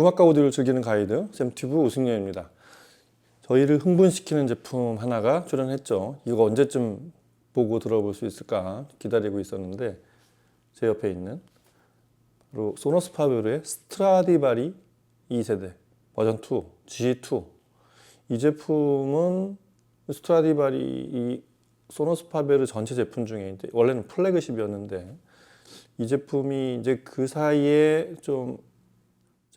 음악과 오디오를 즐기는 가이드 샘튜브 우승렬입니다. 저희를 흥분시키는 제품 하나가 출연했죠. 이거 언제쯤 보고 들어볼 수 있을까 기다리고 있었는데 제 옆에 있는 바로 소노스 파뷴의 스트라디바리 2세대 버전 2 G2. 이 제품은 스트라디바리 이 소노스 파뷴 전체 제품 중에 이제 원래는 플래그십이었는데 이 제품이 이제 그 사이에 좀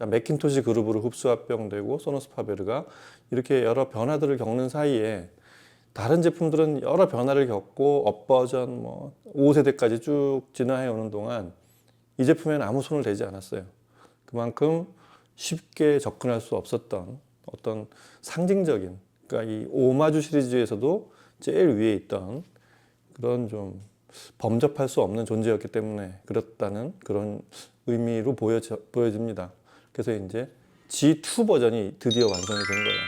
맥킨토시 그룹으로 흡수합병되고 소노스 파베르가 이렇게 여러 변화들을 겪는 사이에 다른 제품들은 여러 변화를 겪고 업버전 5세대까지 쭉 진화해 오는 동안 이 제품에는 아무 손을 대지 않았어요. 그만큼 쉽게 접근할 수 없었던 어떤 상징적인, 그러니까 이 오마주 시리즈에서도 제일 위에 있던 그런 좀 범접할 수 없는 존재였기 때문에 그렇다는 그런 의미로 보여집니다. 그래서 이제 G2 버전이 드디어 완성이 된 거예요.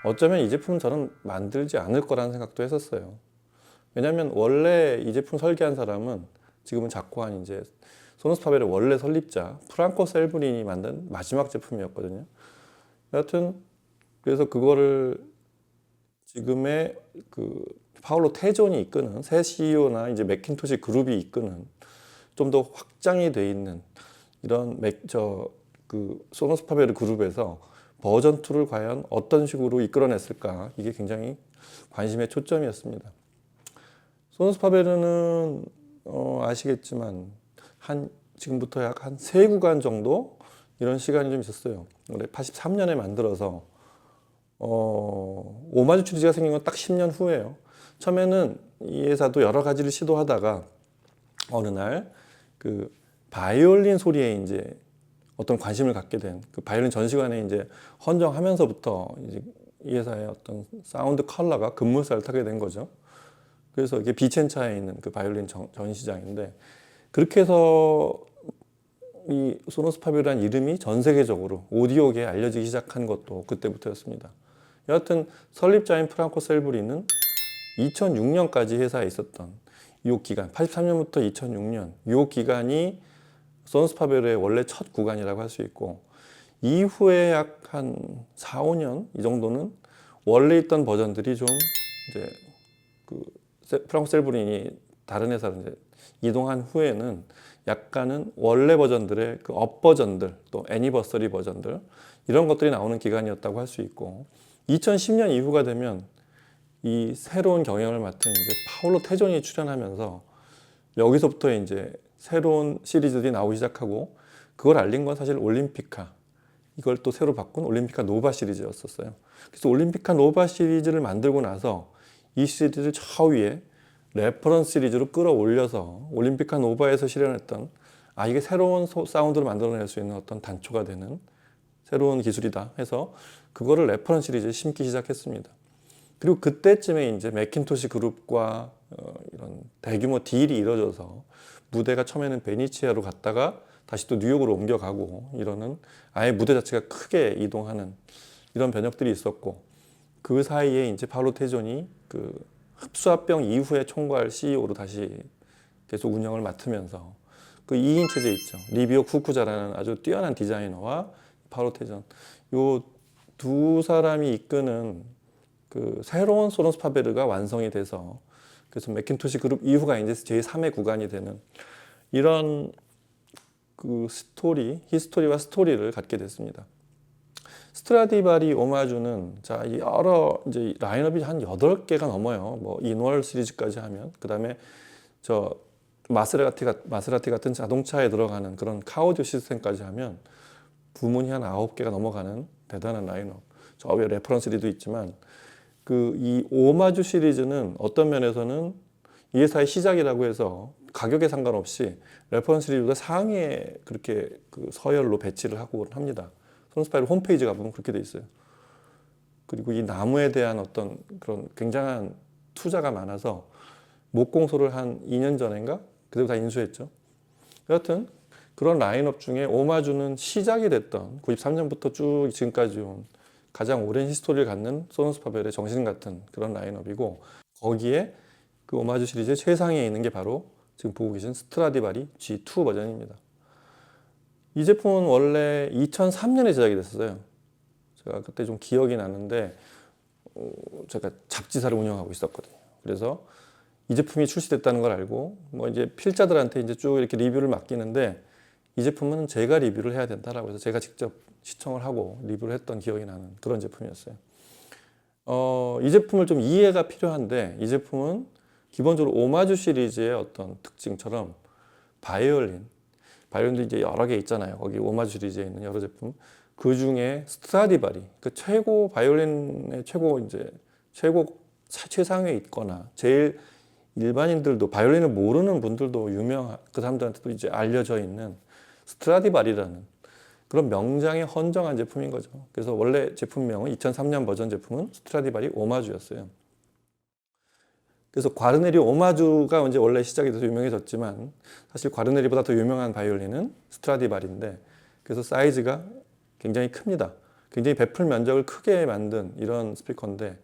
어쩌면 이 제품은 저는 만들지 않을 거라는 생각도 했었어요. 왜냐하면 원래 이 제품 설계한 사람은 지금은 작고한 이제 소노스 파벨의 원래 설립자 프랑코 셀브린이 만든 마지막 제품이었거든요. 여하튼 그래서 그거를 지금의 그 파울로 테존이 이끄는 새 CEO나 이제 맥킨토시 그룹이 이끄는 좀 더 확장이 돼 있는 이런 그 소노스 파베르 그룹에서 버전 2를 과연 어떤 식으로 이끌어냈을까, 이게 굉장히 관심의 초점이었습니다. 소노스 파베르는 아시겠지만 지금부터 약 한 3구간 정도 이런 시간이 좀 있었어요. 원래 83년에 만들어서 오마주 시리즈가 생긴 건 딱 10년 후예요. 처음에는 이 회사도 여러 가지를 시도하다가 어느 날 그 바이올린 소리에 이제 어떤 관심을 갖게 된, 그 바이올린 전시관에 이제 헌정하면서부터 이제 이 회사의 어떤 사운드 컬러가 급물살을 타게 된 거죠. 그래서 이게 비첸차에 있는 그 바이올린 전시장인데, 그렇게 해서 이 소노스 파뷴이라는 이름이 전 세계적으로 오디오계에 알려지기 시작한 것도 그때부터였습니다. 여하튼 설립자인 프랑코 셀브리는 2006년까지 회사에 있었던 이 기간, 83년부터 2006년 이 기간이 소노스 파뷴의 원래 첫 구간이라고 할 수 있고, 이후에 약 한 4, 5년 이 정도는 원래 있던 버전들이 좀 이제 그 프랑코 셀브린이 다른 회사로 이제 이동한 후에는 약간은 원래 버전들의 그 업 버전들, 또 애니버서리 버전들, 이런 것들이 나오는 기간이었다고 할 수 있고, 2010년 이후가 되면 이 새로운 경영을 맡은 이제 파울로 테존이 출연하면서 여기서부터 이제 새로운 시리즈들이 나오기 시작하고, 그걸 알린 건 사실 올림피카, 이걸 또 새로 바꾼 올림피카 노바 시리즈였었어요. 그래서 올림피카 노바 시리즈를 만들고 나서 이 시리즈를 저 위에 레퍼런스 시리즈로 끌어올려서 올림피카 노바에서 실현했던 이게 새로운 사운드를 만들어낼 수 있는 어떤 단초가 되는 새로운 기술이다 해서 그거를 레퍼런스 시리즈에 심기 시작했습니다. 그리고 그때쯤에 이제 맥킨토시 그룹과 이런 대규모 딜이 이루어져서 무대가 처음에는 베니치아로 갔다가 다시 또 뉴욕으로 옮겨가고, 이러는 아예 무대 자체가 크게 이동하는 이런 변혁들이 있었고, 그 사이에 이제 파울로 테존이 그 흡수합병 이후에 총괄 CEO로 다시 계속 운영을 맡으면서 그 2인 체제 있죠. 리비오 쿠쿠자라는 아주 뛰어난 디자이너와 파울로 테존, 요 두 사람이 이끄는 그 새로운 소노스 파베르가 완성이 돼서, 그래서 맥킨토시 그룹 이후가 이제 제3의 구간이 되는 이런 그 히스토리와 스토리를 갖게 됐습니다. 스트라디바리 오마주는 여러 이제 라인업이 한 8개가 넘어요. 뭐 인월 시리즈까지 하면, 그다음에 마세라티 같은 자동차에 들어가는 그런 카오디오 시스템까지 하면 부문이 한 9개가 넘어가는 대단한 라인업. 저 위에 레퍼런스리도 있지만, 이 오마주 시리즈는 어떤 면에서는 이 회사의 시작이라고 해서 가격에 상관없이 레퍼런스 리뷰가 상위에 그렇게 그 서열로 배치를 하고 합니다. 소노스 파벨 홈페이지 가보면 그렇게 돼 있어요. 그리고 이 나무에 대한 어떤 그런 굉장한 투자가 많아서 목공소를 한 2년 전인가 그때도 다 인수했죠. 여하튼 그런 라인업 중에 오마주는 시작이 됐던 93년부터 쭉 지금까지 온 가장 오랜 히스토리를 갖는 소노스 파벨의 정신 같은 그런 라인업이고, 거기에 그 오마주 시리즈의 최상위에 있는 게 바로 지금 보고 계신 스트라디바리 G2 버전입니다. 이 제품은 원래 2003년에 제작이 됐었어요. 제가 그때 좀 기억이 나는데 제가 잡지사를 운영하고 있었거든요. 그래서 이 제품이 출시됐다는 걸 알고 뭐 이제 필자들한테 이제 쭉 이렇게 리뷰를 맡기는데 이 제품은 제가 리뷰를 해야 된다라고 해서 제가 직접 시청을 하고 리뷰를 했던 기억이 나는 그런 제품이었어요. 이 제품을 좀 이해가 필요한데 이 제품은 기본적으로 오마주 시리즈의 어떤 특징처럼 바이올린도 이제 여러 개 있잖아요. 거기 오마주 시리즈에 있는 여러 제품. 그 중에 스트라디바리, 그 최고 바이올린의 최상위에 있거나 제일 일반인들도 바이올린을 모르는 분들도 그 사람들한테도 이제 알려져 있는 스트라디바리라는 그런 명장에 헌정한 제품인 거죠. 그래서 원래 제품명은 2003년 버전 제품은 스트라디바리 오마주였어요. 그래서 과르네리오 오마주가 이제 원래 시작이 돼서 유명해졌지만 사실 과르네리보다 더 유명한 바이올린은 스트라디바리인데 그래서 사이즈가 굉장히 큽니다. 굉장히 베풀 면적을 크게 만든 이런 스피커인데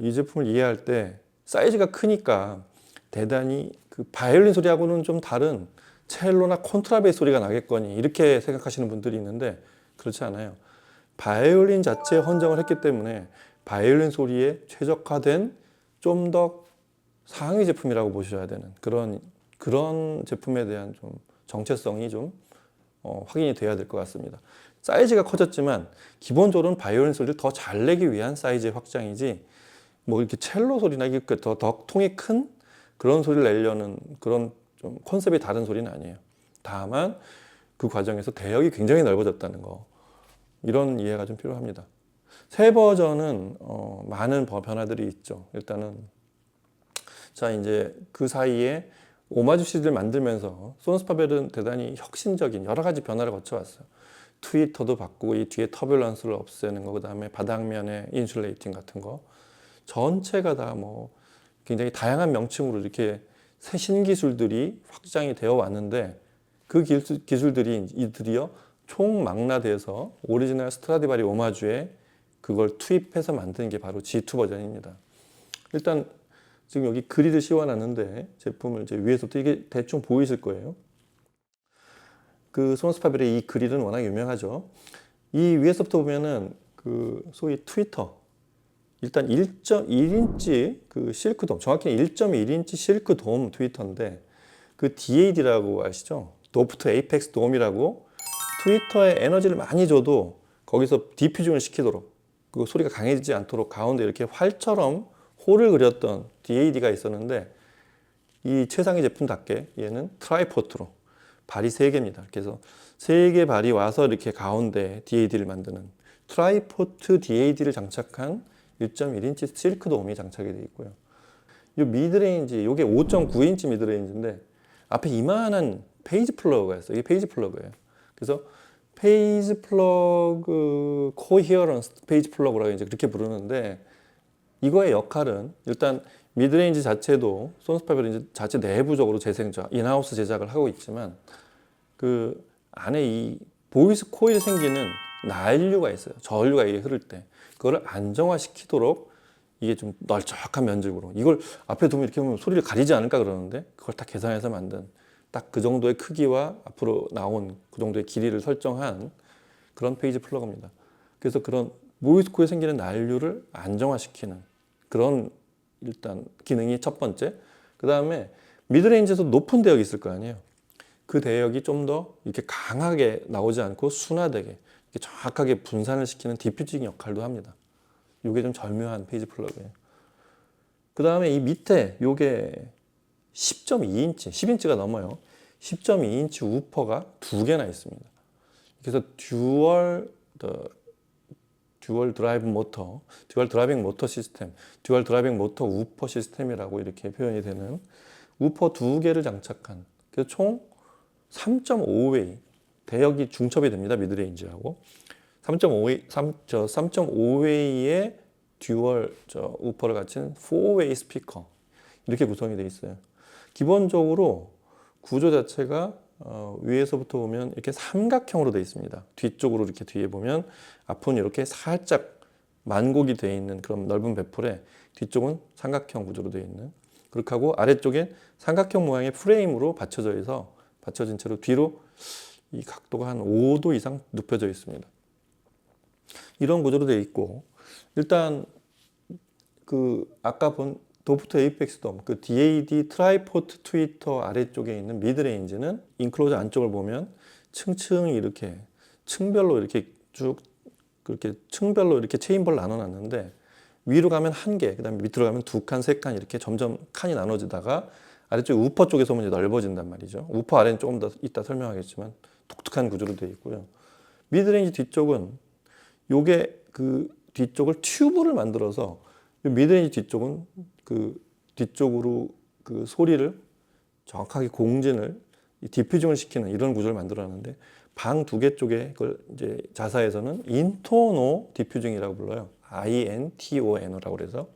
이 제품을 이해할 때 사이즈가 크니까 대단히 그 바이올린 소리하고는 좀 다른 첼로나 콘트라베이스 소리가 나겠거니 이렇게 생각하시는 분들이 있는데 그렇지 않아요. 바이올린 자체에 헌정을 했기 때문에 바이올린 소리에 최적화된 좀 더 상위 제품이라고 보셔야 되는 그런 제품에 대한 좀 정체성이 좀 확인이 돼야 될 것 같습니다. 사이즈가 커졌지만 기본적으로는 바이올린 소리를 더 잘 내기 위한 사이즈의 확장이지 뭐 이렇게 첼로 소리나 이렇게 더 통이 큰 그런 소리를 내려는 그런 좀 컨셉이 다른 소리는 아니에요. 다만 그 과정에서 대역이 굉장히 넓어졌다는 거 이런 이해가 좀 필요합니다. 새 버전은 많은 변화들이 있죠. 일단은 자 이제 그 사이에 오마주 시리즈를 만들면서 소노스파벨은 대단히 혁신적인 여러 가지 변화를 거쳐왔어요. 트위터도 바꾸고 이 뒤에 터뷸런스를 없애는 거, 그다음에 바닥면에 인슐레이팅 같은 거 전체가 다 뭐 굉장히 다양한 명칭으로 이렇게 새 신기술들이 확장이 되어 왔는데 그 기술들이 드디어 총망라돼서 오리지널 스트라디바리 오마주에 그걸 투입해서 만드는 게 바로 G2 버전입니다. 일단 지금 여기 그릴을 씌워놨는데 제품을 이제 위에서부터 이게 대충 보이실 거예요. 그 소노스파벨의 이 그릴은 워낙 유명하죠. 이 위에서부터 보면은 그 소위 트위터 일단 1.1인치 그 실크돔 정확히는 1.1인치 실크돔 트위터인데 그 DAD라고 아시죠? 도프트 에이펙스 돔이라고 트위터에 에너지를 많이 줘도 거기서 디퓨징을 시키도록 그 소리가 강해지지 않도록 가운데 이렇게 활처럼 홀을 그렸던 DAD가 있었는데 이 최상위 제품답게 얘는 트라이포트로 발이 3개입니다. 그래서 3개 발이 와서 이렇게 가운데 DAD를 만드는 트라이포트 DAD를 장착한 1.1인치 실크돔이 장착이 되어 있고요. 이 미드레인지, 이게 5.9인치 미드레인지인데 앞에 이만한 페이지 플러그가 있어요. 이게 페이지 플러그예요. 그래서 페이지 플러그 코히어런스 페이지 플러그라고 이제 그렇게 부르는데 이거의 역할은 일단 미드레인지 자체도 소노스파벨 이제 자체 내부적으로 인하우스 제작을 하고 있지만 그 안에 이 보이스 코일이 생기는 난류가 있어요. 저류가 이게 흐를 때 그거를 안정화시키도록 이게 좀 널쩍한 면적으로 이걸 앞에 두면 이렇게 보면 소리를 가리지 않을까 그러는데 그걸 딱 계산해서 만든 딱 그 정도의 크기와 앞으로 나온 그 정도의 길이를 설정한 그런 페이지 플러그입니다. 그래서 그런 보이스 코일에 생기는 난류를 안정화시키는 그런 일단 기능이 첫 번째. 그 다음에 미드레인지에서 높은 대역이 있을 거 아니에요. 그 대역이 좀 더 이렇게 강하게 나오지 않고 순화되게 이렇게 정확하게 분산을 시키는 디퓨징 역할도 합니다. 이게 좀 절묘한 페이지 플러그예요. 그 다음에 이 밑에 요게 10.2인치, 10인치가 넘어요. 10.2인치 우퍼가 2개나 있습니다. 그래서 듀얼 드라이빙 모터 시스템, 듀얼 드라이빙 모터 우퍼 시스템이라고 이렇게 표현이 되는 우퍼 2개를 장착한 그래서 총 3.5웨이 대역이 중첩이 됩니다. 미드레인지하고 3.5웨이의 듀얼 우퍼를 갖춘 4웨이 스피커 이렇게 구성이 되어 있어요. 기본적으로 구조 자체가 위에서부터 보면 이렇게 삼각형으로 되어 있습니다. 뒤쪽으로 이렇게 뒤에 보면 앞은 이렇게 살짝 만곡이 되어 있는 그런 넓은 배폴에 뒤쪽은 삼각형 구조로 되어 있는 그렇게 하고 아래쪽엔 삼각형 모양의 프레임으로 받쳐진 채로 뒤로 이 각도가 한 5도 이상 눕혀져 있습니다. 이런 구조로 되어 있고, 일단 그 아까 본 도프트 에이펙스 돔, 그 DAD 트라이포트 트위터 아래쪽에 있는 미드레인지는 인클로저 안쪽을 보면 층층이 이렇게 층별로 이렇게 쭉 그렇게 층별로 이렇게 체인벌 나눠놨는데, 위로 가면 한 개, 그다음에 밑으로 가면 두 칸, 세 칸 이렇게 점점 칸이 나눠지다가 아래쪽 우퍼 쪽에서 보면 이제 넓어진단 말이죠. 우퍼 아래는 조금 더 이따 설명하겠지만 독특한 구조로 되어 있고요. 미드레인지 뒤쪽은 요게 그 뒤쪽을 튜브를 만들어서, 요 미드레인지 뒤쪽은 그 뒤쪽으로 그 소리를 정확하게 공진을 디퓨징을 시키는 이런 구조를 만들어놨는데, 방 두 개 쪽에 그걸 이제 자사에서는 인토노 디퓨징이라고 불러요. INTONO라고 그래서.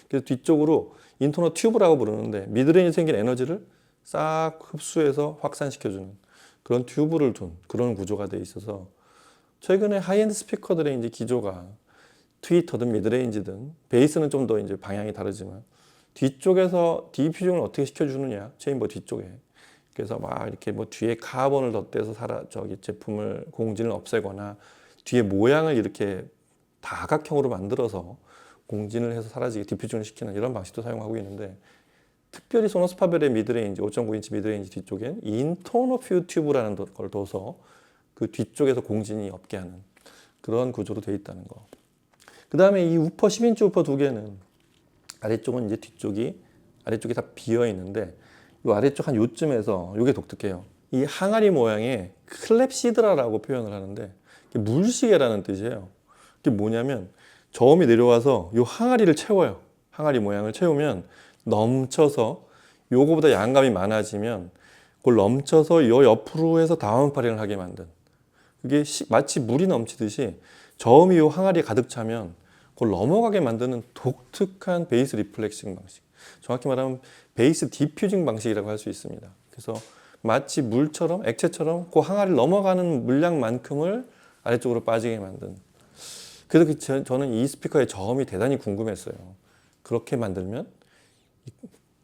그래서 뒤쪽으로 인토노 튜브라고 부르는데, 미드레인지 생긴 에너지를 싹 흡수해서 확산시켜주는 그런 튜브를 둔 그런 구조가 돼 있어서, 최근에 하이엔드 스피커들의 이제 기조가 트위터든 미드레인지든 베이스는 좀 더 이제 방향이 다르지만 뒤쪽에서 디퓨징을 어떻게 시켜주느냐, 체인버 뒤쪽에. 그래서 막 이렇게 뭐 뒤에 카본을 덧대서 제품을 공진을 없애거나 뒤에 모양을 이렇게 다각형으로 만들어서 공진을 해서 사라지게 디퓨징을 시키는 이런 방식도 사용하고 있는데, 특별히 소노스 파벨의 미드레인지 5.9인치 미드레인지 뒤쪽엔 인터너 퓨 튜브라는 걸 둬서 그 뒤쪽에서 공진이 없게 하는 그런 구조로 되어 있다는 거. 그 다음에 이 우퍼 10인치 우퍼 두 개는 아래쪽은 이제 아래쪽이 다 비어 있는데, 이 아래쪽 한 요쯤에서 이게 독특해요. 이 항아리 모양의 클랩시드라라고 표현을 하는데, 물시계라는 뜻이에요. 이게 뭐냐면 저음이 내려와서 이 항아리를 채워요. 항아리 모양을 채우면 넘쳐서, 요거보다 양감이 많아지면 그걸 넘쳐서 요 옆으로 해서 다운파링을 하게 만든, 그게 마치 물이 넘치듯이 저음이 요 항아리에 가득 차면 그걸 넘어가게 만드는 독특한 베이스 리플렉싱 방식, 정확히 말하면 베이스 디퓨징 방식이라고 할 수 있습니다. 그래서 마치 물처럼, 액체처럼 그 항아리를 넘어가는 물량만큼을 아래쪽으로 빠지게 만든. 그래서 저는 이 스피커의 저음이 대단히 궁금했어요. 그렇게 만들면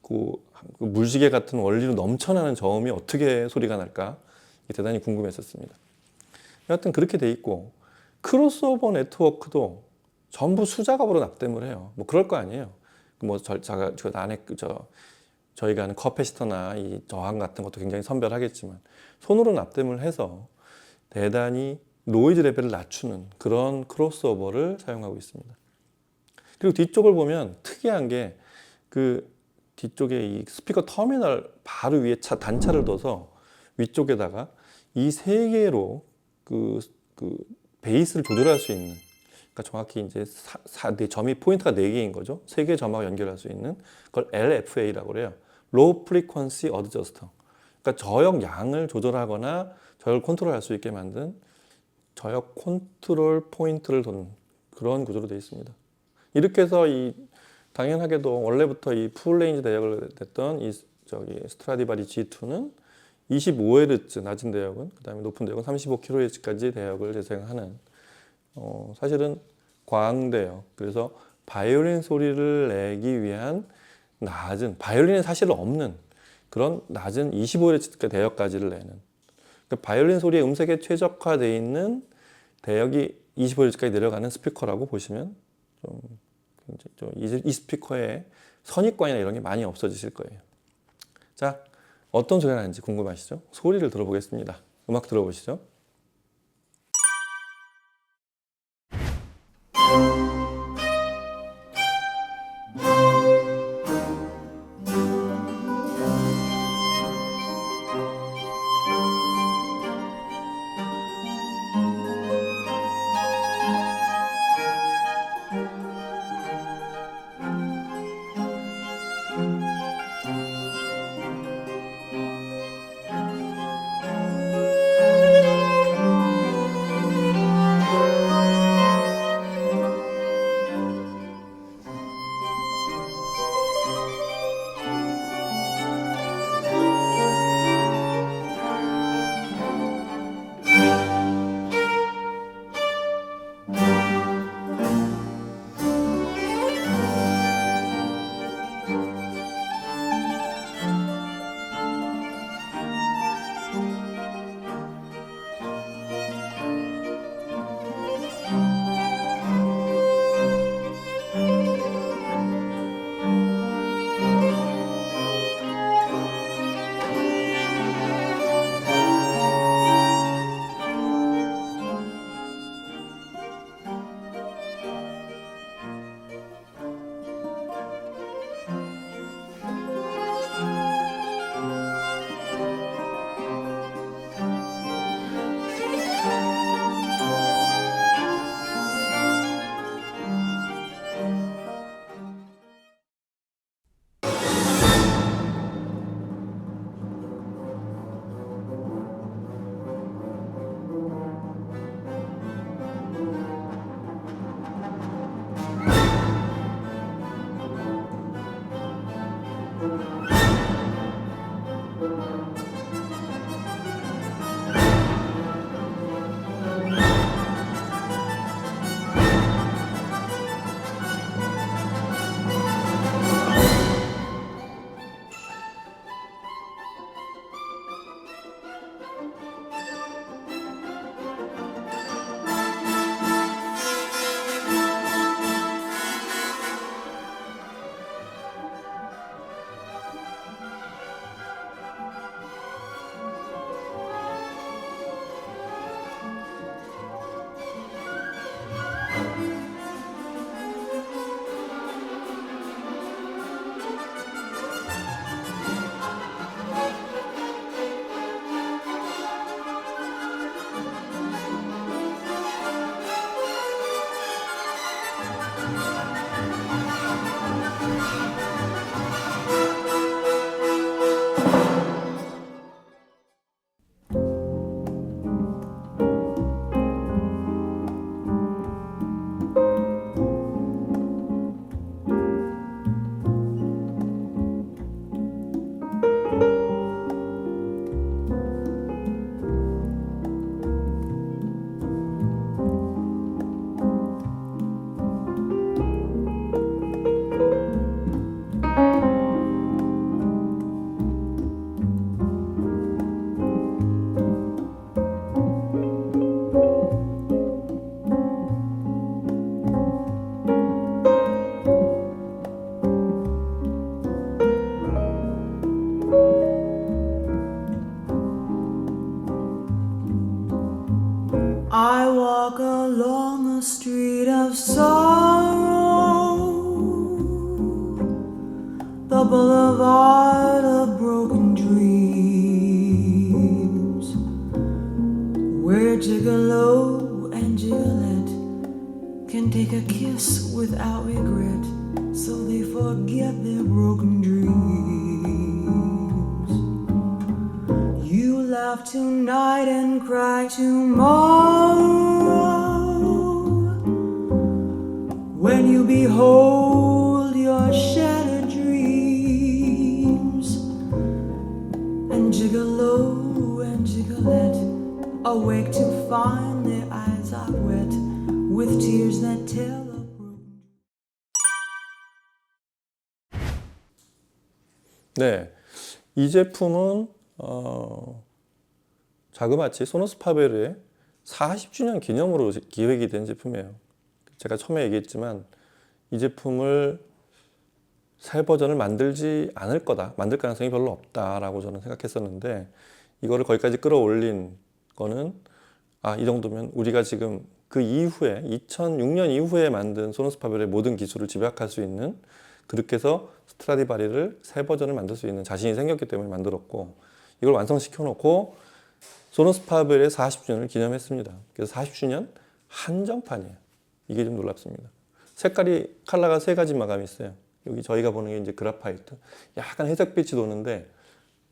그 물시계 같은 원리로 넘쳐나는 저음이 어떻게 소리가 날까, 대단히 궁금했었습니다. 여하튼 그렇게 돼 있고, 크로스오버 네트워크도 전부 수작업으로 납땜을 해요. 뭐 그럴 거 아니에요. 저희가 하는 커패시터나 이 저항 같은 것도 굉장히 선별하겠지만, 손으로 납땜을 해서 대단히 노이즈 레벨을 낮추는 그런 크로스오버를 사용하고 있습니다. 그리고 뒤쪽을 보면 특이한 게, 그 뒤쪽에 이 스피커 터미널 바로 위에 단차를 둬서 위쪽에다가 이 세 개로 그 베이스를 조절할 수 있는, 그러니까 정확히 이제 점이 포인트가 4개인 거죠. 3개 점하고 연결할 수 있는 그걸 LFA라고 그래요. Low Frequency Adjuster. 그러니까 저역 양을 조절하거나 저역을 컨트롤할 수 있게 만든 저역 컨트롤 포인트를 두는 그런 구조로 되어 있습니다. 이렇게 해서 당연하게도 원래부터 이 풀레인지 대역을 냈던 스트라디바리 G2는 25Hz 낮은 대역은, 그 다음에 높은 대역은 35kHz까지 대역을 재생하는, 사실은 광대역, 그래서 바이올린 소리를 내기 위한 낮은, 바이올린에 사실 없는 그런 낮은 25Hz 대역까지를 내는, 그러니까 바이올린 소리의 음색에 최적화되어 있는 대역이 25Hz까지 내려가는 스피커라고 보시면 이 스피커의 선입관이나 이런 게 많이 없어지실 거예요. 자, 어떤 소리가 나는지 궁금하시죠? 소리를 들어보겠습니다. 음악 들어보시죠. I walk along a street of sorrow, the boulevard of broken dreams, where Gigolo and Gigolette can take a kiss without regret, so they forget their broken dreams. You laugh tonight and cry tomorrow when you behold your shattered dreams. And Gigolo and Gigolette awake to find their eyes are wet with tears that tell of broken. 네, 이 제품은 자그마치 소노스 파베르의 40주년 기념으로 기획이 된 제품이에요. 제가 처음에 얘기했지만 이 제품을 새 버전을 만들지 않을 거다, 만들 가능성이 별로 없다라고 저는 생각했었는데, 이거를 거기까지 끌어올린 거는 이 정도면 우리가 지금 그 이후에 2006년 이후에 만든 소노스 파벨의 모든 기술을 집약할 수 있는, 그렇게 해서 스트라디바리를 새 버전을 만들 수 있는 자신이 생겼기 때문에 만들었고, 이걸 완성시켜 놓고 소노스 파벨의 40주년을 기념했습니다. 그래서 40주년 한정판이에요. 이게 좀 놀랍습니다. 색깔이 컬러가 세 가지 마감이 있어요. 여기 저희가 보는 게 이제 그라파이트, 약간 회색빛이 도는데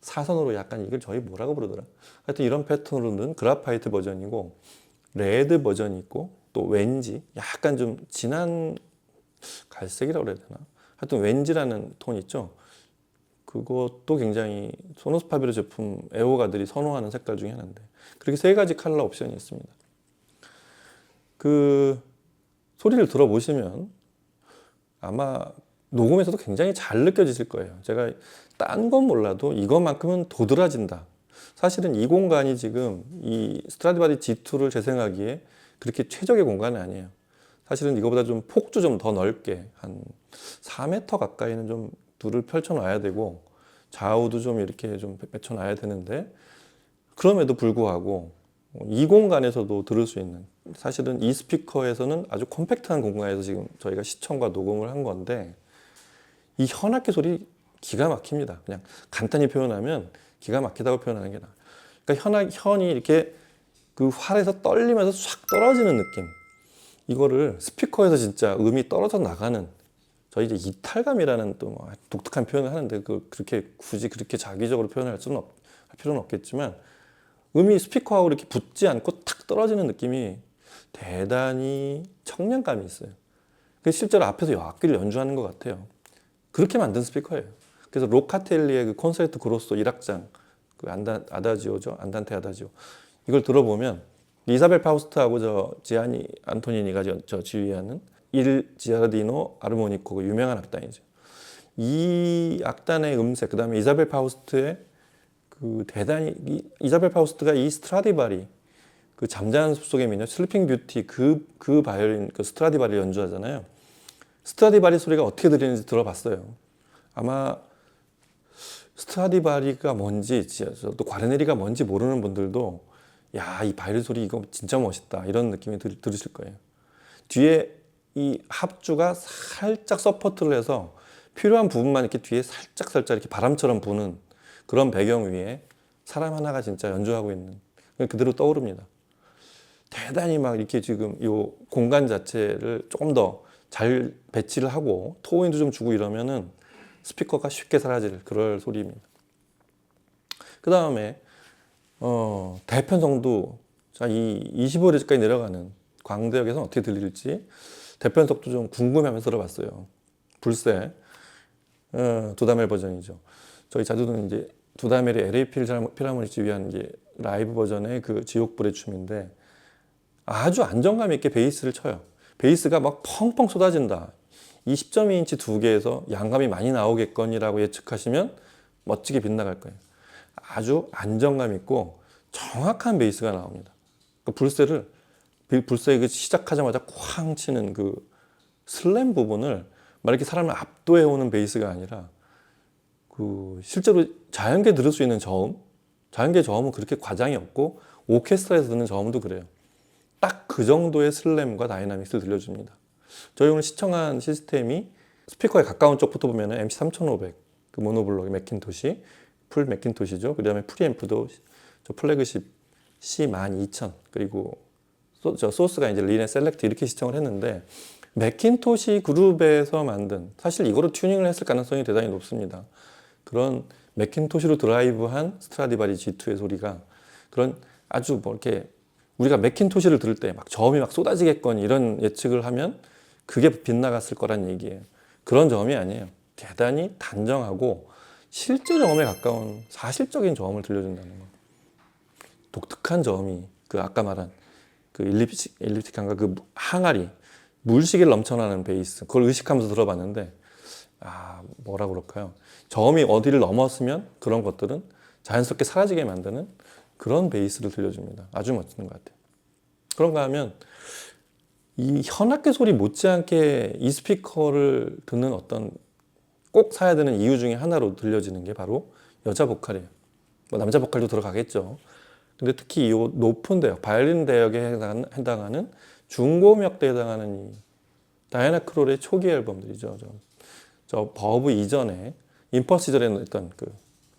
사선으로 약간, 이걸 저희 뭐라고 부르더라. 하여튼 이런 패턴으로는 그라파이트 버전이고, 레드 버전이 있고, 또 왠지 약간 좀 진한 갈색이라고 그래야 되나. 하여튼 왠지라는 톤 있죠. 그것도 굉장히 소노스 파베르 제품 애호가들이 선호하는 색깔 중에 하나인데, 그렇게 세 가지 컬러 옵션이 있습니다. 그 소리를 들어보시면 아마 녹음에서도 굉장히 잘 느껴지실 거예요. 제가 딴 건 몰라도 이것만큼은 도드라진다. 사실은 이 공간이 지금 이 스트라디바리 G2를 재생하기에 그렇게 최적의 공간은 아니에요. 사실은 이거보다 좀 폭도 좀 더 넓게 한 4m 가까이는 좀 둘을 펼쳐 놔야 되고, 좌우도 좀 이렇게 좀 펼쳐 놔야 되는데, 그럼에도 불구하고 이 공간에서도 들을 수 있는, 사실은 이 스피커에서는 아주 컴팩트한 공간에서 지금 저희가 시청과 녹음을 한 건데, 이 현악기 소리 기가 막힙니다. 그냥 간단히 표현하면 기가 막히다고 표현하는 게 나아요. 그러니까 현이 이렇게 그 활에서 떨리면서 싹 떨어지는 느낌. 이거를 스피커에서 진짜 음이 떨어져 나가는, 저희 이제 이탈감이라는 또 뭐 독특한 표현을 하는데, 그렇게 굳이 그렇게 자기적으로 표현할 할 필요는 없겠지만, 음이 스피커하고 이렇게 붙지 않고 탁 떨어지는 느낌이 대단히 청량감이 있어요. 그래서 실제로 앞에서 악기를 연주하는 것 같아요. 그렇게 만든 스피커예요. 그래서 로카텔리의 그 콘세르토 그로소 1악장 그 아다지오죠. 안단테 아다지오. 이걸 들어보면 이사벨 파우스트하고 저 지아니 안토니니가 저 지휘하는 일 지아르디노 아르모니코 그 유명한 악단이죠. 이 악단의 음색, 그다음에 이사벨 파우스트의 그 대단히 이사벨 파우스트가 이 스트라디바리 그 잠자는 숲속의 미녀 슬리핑 뷰티 그 바이올린 그 스트라디바리 연주하잖아요. 스트라디바리 소리가 어떻게 들리는지 들어봤어요. 아마 스트라디바리가 뭔지 또 과르네리가 뭔지 모르는 분들도 야, 이 바이올린 소리 이거 진짜 멋있다 이런 느낌이 들으실 거예요. 뒤에 이 합주가 살짝 서포트를 해서 필요한 부분만 이렇게 뒤에 살짝 이렇게 바람처럼 부는 그런 배경 위에 사람 하나가 진짜 연주하고 있는 그대로 떠오릅니다. 대단히 막 이렇게 지금 이 공간 자체를 조금 더 잘 배치를 하고 토인도 좀 주고 이러면은 스피커가 쉽게 사라질 그럴 소리입니다. 그 다음에 대편성도 이 25Hz까지 내려가는 광대역에서는 어떻게 들릴지 대편성도 좀 궁금해하면서 들어봤어요. 불세 두다멜 버전이죠. 저희 자주는 이제 두다멜의 LA 필하모닉 지휘한 이제 라이브 버전의 그 지옥불의 춤인데 아주 안정감 있게 베이스를 쳐요. 베이스가 막 펑펑 쏟아진다. 이 10.2인치 두 개에서 양감이 많이 나오겠거니라고 예측하시면 멋지게 빗나갈 거예요. 아주 안정감 있고 정확한 베이스가 나옵니다. 그 불세 그 시작하자마자 쾅 치는 그 슬램 부분을 막 이렇게 사람을 압도해 오는 베이스가 아니라 그 실제로 자연계 들을 수 있는 저음, 자연계 저음은 그렇게 과장이 없고 오케스트라에서 듣는 저음도 그래요. 딱 그 정도의 슬램과 다이나믹스를 들려줍니다. 저희 오늘 시청한 시스템이 스피커에 가까운 쪽부터 보면 MC3500, 그 모노블록 맥킨토시, 풀 맥킨토시죠. 그 다음에 프리앰프도 저 플래그십 C12000, 그리고 저 소스가 이제 리네 셀렉트 이렇게 시청을 했는데 맥킨토시 그룹에서 만든, 사실 이거로 튜닝을 했을 가능성이 대단히 높습니다. 그런 맥킨토시로 드라이브한 스트라디바리 G2의 소리가 그런 아주 뭐 이렇게 우리가 맥킨토시를 들을 때 막 저음이 막 쏟아지겠거니 이런 예측을 하면 그게 빗나갔을 거란 얘기예요. 그런 저음이 아니에요. 대단히 단정하고 실제 저음에 가까운 사실적인 저음을 들려준다는 거. 독특한 저음이 그 아까 말한 그 일립틱한가 그 항아리 물시계를 넘쳐나는 베이스 그걸 의식하면서 들어봤는데 뭐라 그럴까요? 저음이 어디를 넘었으면 그런 것들은 자연스럽게 사라지게 만드는 그런 베이스를 들려줍니다. 아주 멋진 것 같아요. 그런가 하면 이 현악기 소리 못지않게 이 스피커를 듣는 어떤 꼭 사야 되는 이유 중에 하나로 들려지는 게 바로 여자 보컬이에요. 뭐 남자 보컬도 들어가겠죠. 근데 특히 이 높은 대역, 바이올린 대역에 해당하는 중고음역대에 해당하는 이 다이애나 크롤의 초기 앨범들이죠. 저 버브 이전에 임펄스 시절에 냈던 그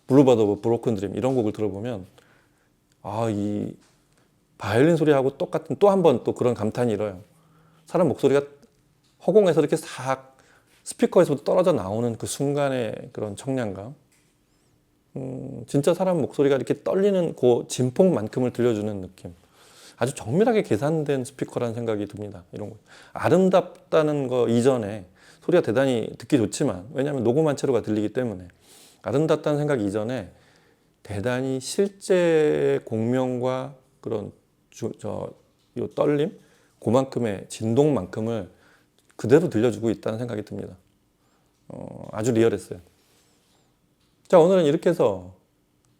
블루버드 오브 브로큰 드림 이런 곡을 들어보면 이 바이올린 소리하고 똑같은 또 한 번 또 그런 감탄이 일어요. 사람 목소리가 허공에서 이렇게 싹 스피커에서 떨어져 나오는 그 순간의 그런 청량감. 진짜 사람 목소리가 이렇게 떨리는 그 진폭만큼을 들려주는 느낌. 아주 정밀하게 계산된 스피커라는 생각이 듭니다. 이런 거. 아름답다는 거 이전에 소리가 대단히 듣기 좋지만 왜냐하면 녹음한 채로가 들리기 때문에 아름답다는 생각 이전에 대단히 실제 공명과 그런 요 떨림, 그만큼의 진동만큼을 그대로 들려주고 있다는 생각이 듭니다. 아주 리얼했어요. 자, 오늘은 이렇게 해서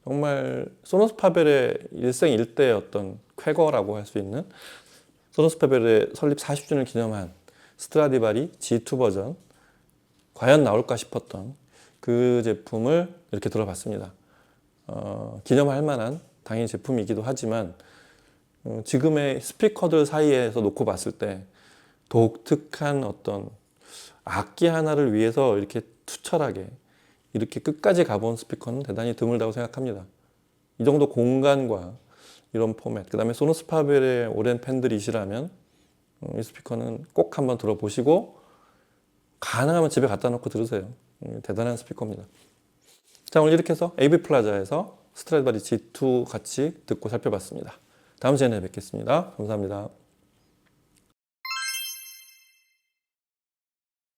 정말 소노스 파벨의 일생일대의 어떤 쾌거라고 할 수 있는 소노스 파벨의 설립 40주년을 기념한 스트라디바리 G2 버전 과연 나올까 싶었던 그 제품을 이렇게 들어봤습니다. 기념할 만한 당연히 제품이기도 하지만 지금의 스피커들 사이에서 놓고 봤을 때 독특한 어떤 악기 하나를 위해서 이렇게 투철하게 이렇게 끝까지 가본 스피커는 대단히 드물다고 생각합니다. 이 정도 공간과 이런 포맷, 그 다음에 소노스 파벨의 오랜 팬들이시라면 이 스피커는 꼭 한번 들어보시고 가능하면 집에 갖다 놓고 들으세요. 대단한 스피커입니다. 자, 오늘 이렇게 해서 AV 플라자에서 스트라디바리 G2 같이 듣고 살펴봤습니다. 다음 시간에 뵙겠습니다. 감사합니다.